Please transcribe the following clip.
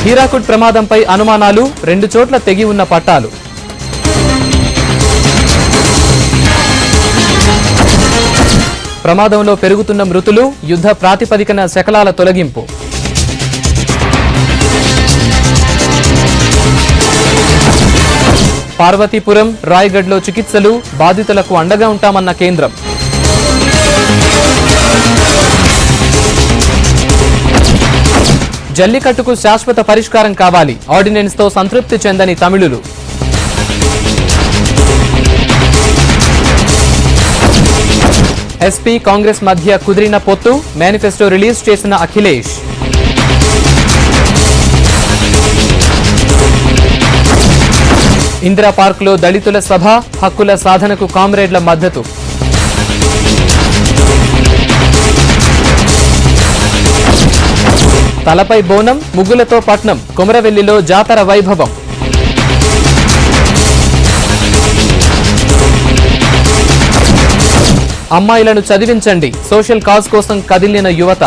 హీరాకుడ్ ప్రమాదంపై అనుమానాలు, 2 చోట్ల తెగి ఉన్న పట్టాలు. ప్రమాదంలో పెరుగుతున్న మృతులు, యుద్ధ ప్రాతిపదికన శకలాల తొలగింపు. పార్వతీపురం, రాయ్గఢ్లో చికిత్సలు, బాధితులకు అండగా ఉంటామన్న కేంద్రం. జల్లికట్టుకు శాశ్వత పరిష్కారం కావాలి, ఆర్డినెన్స్తో సంతృప్తి చెందని తమిళులు. ఎస్పీ, కాంగ్రెస్ మధ్య కుదిరిన పొత్తు, మేనిఫెస్టో రిలీజ్ చేసిన అఖిలేష్. ఇందిరా పార్క్లో దళితుల సభ, హక్కుల సాధనకు కామ్రేడ్ల మద్దతు. తలపై బోనం, ముగ్గులతో పట్నం, కొమరవెల్లిలో జాతర వైభవం. అమ్మాయిలను చదివించండి, సోషల్ కాజ్ కోసం కదిలిన యువత.